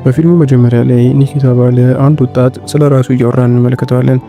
በፊልሙ መጀመሪያ ላይ ኒክ የተባለ አንድ ወጣት ስለ ራሱ እያወራ እንመለከተዋለን።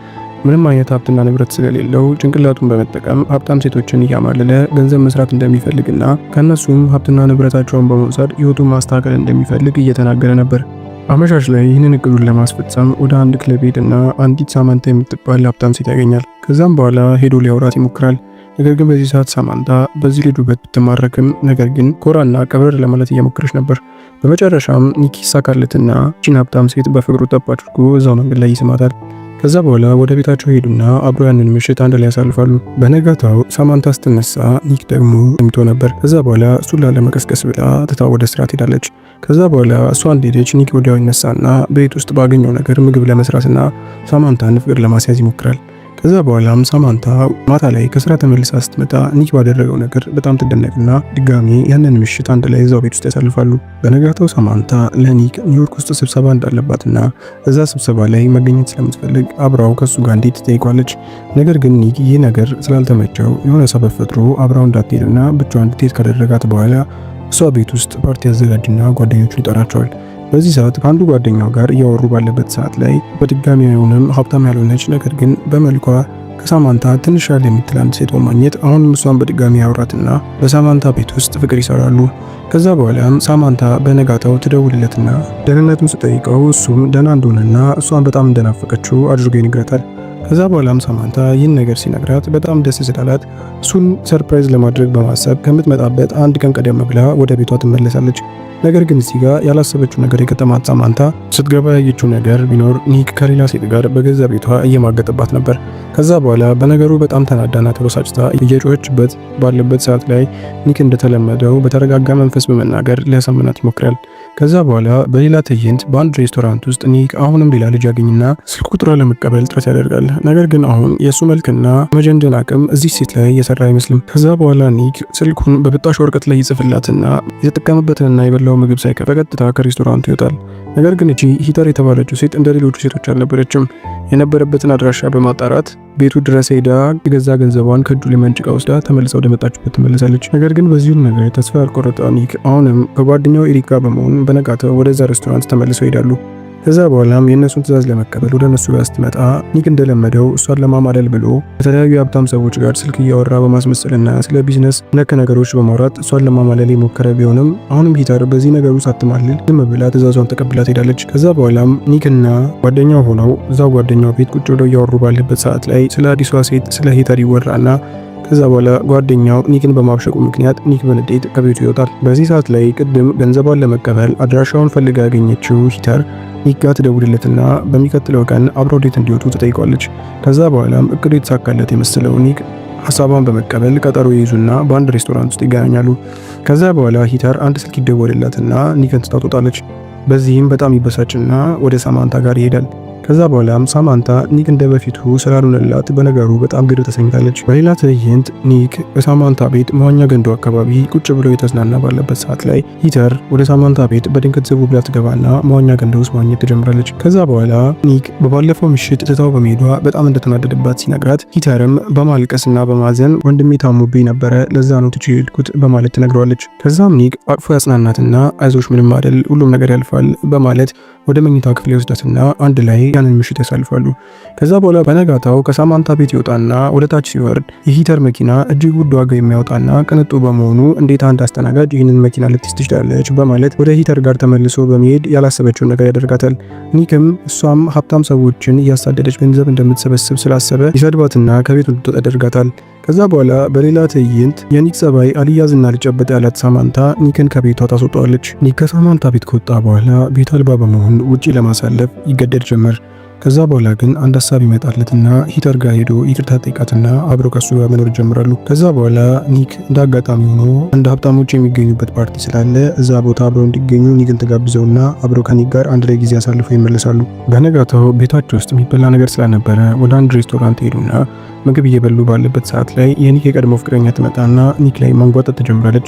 ምንም አይነት ሀብትና ንብረት ስለሌለው ጭንቅላቱን በመጠቀም ሀብታም ሴቶችን እያማለለ ገንዘብ መስራት እንደሚፈልግና ከነሱም ሀብትና ንብረታቸውን በመውሰድ ህይወቱን ማስተካከል እንደሚፈልግ እየተናገረ ነበር። አመሻሽ ላይ ይህንን እቅዱን ለማስፈጸም ወደ አንድ ክለብ ሄድና አንዲት ሳማንታ የምትባል ሀብታም ሴት ያገኛል። ከዛም በኋላ ሄዶ ሊያወራት ይሞክራል። ነገር ግን በዚህ ሰዓት ሳማንታ በዚህ ልጅ ውበት ብትማረክም ነገር ግን ኮራና ቀብረር ለማለት እየሞከረች ነበር። በመጨረሻም ኒክ ይሳካለትና ቺን ሀብታም ሴት በፍቅሩ ጠብ አድርጎ እዛው መንገድ ላይ ይስማታል። ከዛ በኋላ ወደ ቤታቸው ሄዱና አብረው ያንን ምሽት አንድ ላይ ያሳልፋሉ። በነጋታው ሳማንታ ስትነሳ ኒክ ደግሞ ተኝቶ ነበር። ከዛ በኋላ እሱን ላለመቀስቀስ ብላ ትታ ወደ ስራ ትሄዳለች። ከዛ በኋላ እሷ እንደሄደች ኒክ ወዲያው ይነሳና ቤት ውስጥ ባገኘው ነገር ምግብ ለመስራትና ሳማንታን ፍቅር ለማስያዝ ይሞክራል። ከዛ በኋላም ሳማንታ ማታ ላይ ከስራ ተመልሳ ስትመጣ ኒክ ባደረገው ነገር በጣም ትደነቅና ድጋሚ ያንን ምሽት አንድ ላይ እዛው ቤት ውስጥ ያሳልፋሉ። በነጋታው ሳማንታ ለኒክ ኒውዮርክ ውስጥ ስብሰባ እንዳለባትና እዛ ስብሰባ ላይ መገኘት ስለምትፈልግ አብራው ከሱ ጋር እንዴት ትጠይቋለች። ነገር ግን ኒክ ይህ ነገር ስላልተመቸው የሆነ ሰበብ ፈጥሮ አብራው እንዳትሄድና ብቻዋን እንድትሄድ ካደረጋት በኋላ እሷ ቤት ውስጥ ፓርቲ ያዘጋጅና ጓደኞቹን ይጠራቸዋል። በዚህ ሰዓት ከአንዱ ጓደኛው ጋር እያወሩ ባለበት ሰዓት ላይ በድጋሚ የሆነም ሀብታም ያልሆነች ነገር ግን በመልኳ ከሳማንታ ትንሽ ያለ የምትል አንድ ሴት በማግኘት አሁንም እሷን በድጋሚ ያወራትና በሳማንታ ቤት ውስጥ ፍቅር ይሰራሉ። ከዛ በኋላም ሳማንታ በነጋታው ትደውልለትና ደህንነቱን ስጠይቀው እሱም ደህና እንደሆነና እሷን በጣም እንደናፈቀችው አድርጎ ይነግራታል። ከዛ በኋላም ሳማንታ ይህን ነገር ሲነግራት በጣም ደስ ስላላት እሱን ሰርፕራይዝ ለማድረግ በማሰብ ከምትመጣበት አንድ ቀን ቀደም ብላ ወደ ቤቷ ትመለሳለች። ነገር ግን እዚህ ጋር ያላሰበችው ነገር የገጠማት ሳማንታ ስትገባ ያየችው ነገር ቢኖር ኒክ ከሌላ ሴት ጋር በገዛ ቤቷ እየማገጠባት ነበር። ከዛ በኋላ በነገሩ በጣም ተናዳና ተበሳጭታ እየጮኸችበት ባለበት ሰዓት ላይ ኒክ እንደተለመደው በተረጋጋ መንፈስ በመናገር ሊያሳምናት ይሞክራል። ከዛ በኋላ በሌላ ትዕይንት በአንድ ሬስቶራንት ውስጥ ኒክ አሁንም ሌላ ልጅ ያገኝና ስልክ ቁጥሯ ለመቀበል ጥረት ያደርጋል። ነገር ግን አሁን የእሱ መልክና መጀንደን አቅም እዚህ ሴት ላይ እየሰራ አይመስልም። ከዛ በኋላ ኒክ ስልኩን በብጣሽ ወረቀት ላይ ይጽፍላትና የተጠቀመበትንና የበላው ምግብ ሳይቀር በቀጥታ ከሬስቶራንቱ ይወጣል። ነገር ግን እቺ ሂተር የተባለችው ሴት እንደ ሌሎቹ ሴቶች አልነበረችም። የነበረበትን አድራሻ በማጣራት ቤቱ ድረስ ሄዳ የገዛ ገንዘቧን ከእጁ ላይ መንጭቃ ወስዳ ተመልሳ ወደ መጣችበት ትመለሳለች። ነገር ግን በዚሁም ነገር ተስፋ ያልቆረጠው ኒክ አሁንም ከጓደኛው ኤሪክ ጋር በመሆን በነጋታው ወደዛ ሬስቶራንት ተመልሰው ይሄዳሉ። ከዛ በኋላም የእነሱን ትዕዛዝ ለመቀበል ወደ እነሱ ጋር ስትመጣ ኒክ እንደለመደው እሷን ለማማለል ብሎ ከተለያዩ የሀብታም ሰዎች ጋር ስልክ እያወራ በማስመሰልና ስለ ቢዝነስ ነክ ነገሮች በማውራት እሷን ለማማለል የሞከረ ቢሆንም አሁንም ሂተር በዚህ ነገሩ ሳትማልል ዝም ብላ ትዕዛዟን ተቀብላ ትሄዳለች። ከዛ በኋላም ኒክና ጓደኛው ሆነው እዛው ጓደኛው ቤት ቁጭ ብለው እያወሩ ባለበት ሰዓት ላይ ስለ አዲሷ ሴት ስለ ሂተር ይወራና ከዛ በኋላ ጓደኛው ኒክን በማብሸቁ ምክንያት ኒክ በንዴት ከቤቱ ይወጣል። በዚህ ሰዓት ላይ ቅድም ገንዘቧን ለመቀበል አድራሻውን ፈልጋ ያገኘችው ሂተር ኒክ ጋር ትደውልለትና በሚቀጥለው ቀን አብረው ዴት እንዲወጡ ትጠይቋለች። ከዛ በኋላም እቅዱ የተሳካለት የመሰለው ኒክ ሀሳቧን በመቀበል ቀጠሮ ይይዙና በአንድ ሬስቶራንት ውስጥ ይገናኛሉ። ከዛ በኋላ ሂተር አንድ ስልክ ይደወልላትና ኒክን ትታ ትወጣለች። በዚህም በጣም ይበሳጭና ወደ ሳማንታ ጋር ይሄዳል። ከዛ በኋላም ሳማንታ ኒክ እንደበፊቱ ስላልሆነላት በነገሩ በጣም ግድ ተሰኝታለች። በሌላ ትዕይንት ኒክ በሳማንታ ቤት መዋኛ ገንዶ አካባቢ ቁጭ ብሎ የተዝናና ባለበት ሰዓት ላይ ሂተር ወደ ሳማንታ ቤት በድንገት ዘው ብላ ትገባና መዋኛ ገንዶ ውስጥ መዋኘት ትጀምራለች። ከዛ በኋላ ኒክ በባለፈው ምሽት ትታው በመሄዷ በጣም እንደተናደደባት ሲነግራት ሂተርም በማልቀስና በማዘን ወንድሜ ታሞብኝ ነበረ ለዛ ነው ትቼ ሄድኩት በማለት ትነግረዋለች። ከዛም ኒክ አቅፎ ያጽናናትና አይዞሽ ምንም አይደል ሁሉም ነገር ያልፋል በማለት ወደ መኝታ ክፍል ይወስዳትና አንድ ላይ ያንን ምሽት ያሳልፋሉ። ከዛ በኋላ በነጋታው ከሳማንታ ቤት ይወጣና ወደ ታች ሲወርድ የሂተር መኪና እጅግ ውድ ዋጋ የሚያወጣና ቅንጡ በመሆኑ እንዴት አንድ አስተናጋጅ ይህንን መኪና ልትይዝ ትችላለች በማለት ወደ ሂተር ጋር ተመልሶ በመሄድ ያላሰበችውን ነገር ያደርጋታል። ኒክም እሷም ሀብታም ሰዎችን እያሳደደች ገንዘብ እንደምትሰበስብ ስላሰበ ይሰድባትና ከቤቱ እንድትወጣ ያደርጋታል። ከዛ በኋላ በሌላ ትዕይንት የኒክ ጸባይ አልያዝና ልጨበጥ ያላት ሳማንታ ኒክን ከቤቷ ታስወጣዋለች። ኒክ ከሳማንታ ቤት ከወጣ በኋላ ቤት አልባ በመሆን ውጪ ለማሳለፍ ይገደድ ጀመር። ከዛ በኋላ ግን አንድ ሀሳብ ይመጣለትና ሂተር ጋር ሄዶ ይቅርታ ጠይቃትና አብረው ከሱ ጋር መኖር ጀምራሉ። ከዛ በኋላ ኒክ እንደ አጋጣሚ ሆኖ እንደ ሀብታሞች የሚገኙበት ፓርቲ ስላለ እዛ ቦታ አብረው እንዲገኙ ኒክን ተጋብዘውና አብረው ከኒክ ጋር አንድ ላይ ጊዜ አሳልፈው ይመለሳሉ። በነጋታው ቤታቸው ውስጥ የሚበላ ነገር ስላልነበረ ወደ አንድ ሬስቶራንት ሄዱና ምግብ እየበሉ ባለበት ሰዓት ላይ የኒክ የቀድሞ ፍቅረኛ ትመጣና ኒክ ላይ ማንጓጠጥ ትጀምራለች።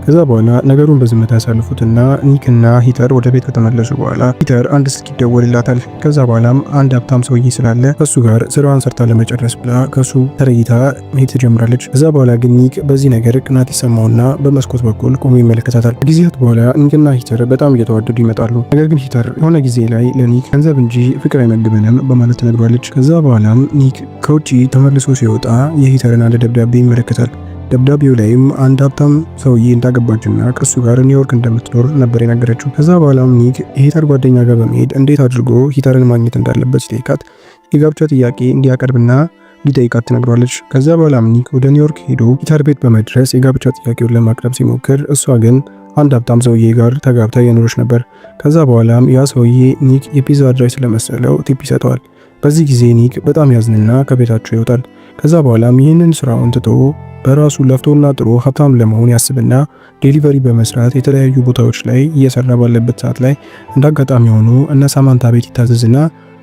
ከዛ በኋላ ነገሩን በዝምታ ያሳልፉትና ኒክና ሂተር ወደ ቤት ከተመለሱ በኋላ ሂተር አንድ ስልክ ይደወልላታል። ከዛ በኋላም አንድ ሀብታም ሰውዬ ስላለ ከሱ ጋር ስራዋን ሰርታ ለመጨረስ ብላ ከሱ ተለይታ መሄድ ትጀምራለች። ከዛ በኋላ ግን ኒክ በዚህ ነገር ቅናት ይሰማውና በመስኮት በኩል ቆሞ ይመለከታታል። ጊዜያት በኋላ ኒክና ሂተር በጣም እየተዋደዱ ይመጣሉ። ነገር ግን ሂተር የሆነ ጊዜ ላይ ለኒክ ገንዘብ እንጂ ፍቅር አይመግበንም በማለት ትነግሯለች። ከዛ በኋላም ኒክ ከውጪ ተመልሶ ሲወጣ የሂተርን አንድ ደብዳቤ ይመለከታል። ደብዳቤው ላይም አንድ ሀብታም ሰውዬ እንዳገባችና ከሱ ጋር ኒውዮርክ እንደምትኖር ነበር የነገረችው። ከዛ በኋላም ኒክ የሂተር ጓደኛ ጋር በመሄድ እንዴት አድርጎ ሂተርን ማግኘት እንዳለበት ሲጠይቃት የጋብቻ ጥያቄ እንዲያቀርብና ሊጠይቃት ትነግሯለች። ከዛ በኋላም ኒክ ወደ ኒውዮርክ ሄዶ ሂተር ቤት በመድረስ የጋብቻ ጥያቄውን ለማቅረብ ሲሞክር እሷ ግን አንድ ሀብታም ሰውዬ ጋር ተጋብታ የኖረች ነበር። ከዛ በኋላም ያ ሰውዬ ኒክ የፒዛ አድራሽ ስለመሰለው ቲፕ ይሰጠዋል። በዚህ ጊዜ ኒክ በጣም ያዝንና ከቤታቸው ይወጣል። ከዛ በኋላም ይህንን ስራውን ትቶ በራሱ ለፍቶና ጥሮ ሀብታም ለመሆን ያስብና ዴሊቨሪ በመስራት የተለያዩ ቦታዎች ላይ እየሰራ ባለበት ሰዓት ላይ እንዳጋጣሚ ሆኖ እነ ሳማንታ ቤት ይታዘዝና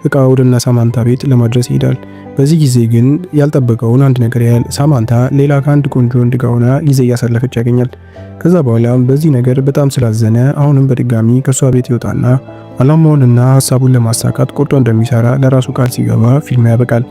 እቃ ወደ እነ ሳማንታ ቤት ለማድረስ ይሄዳል። በዚህ ጊዜ ግን ያልጠበቀውን አንድ ነገር ያህል ሳማንታ ሌላ ከአንድ ቆንጆ ወንድ ጋር ሆና ጊዜ እያሳለፈች ያገኛል። ከዛ በኋላም በዚህ ነገር በጣም ስላዘነ አሁንም በድጋሚ ከሷ ቤት ይወጣና አላማውንና ሀሳቡን ለማሳካት ቆርጦ እንደሚሰራ ለራሱ ቃል ሲገባ ፊልሙ ያበቃል።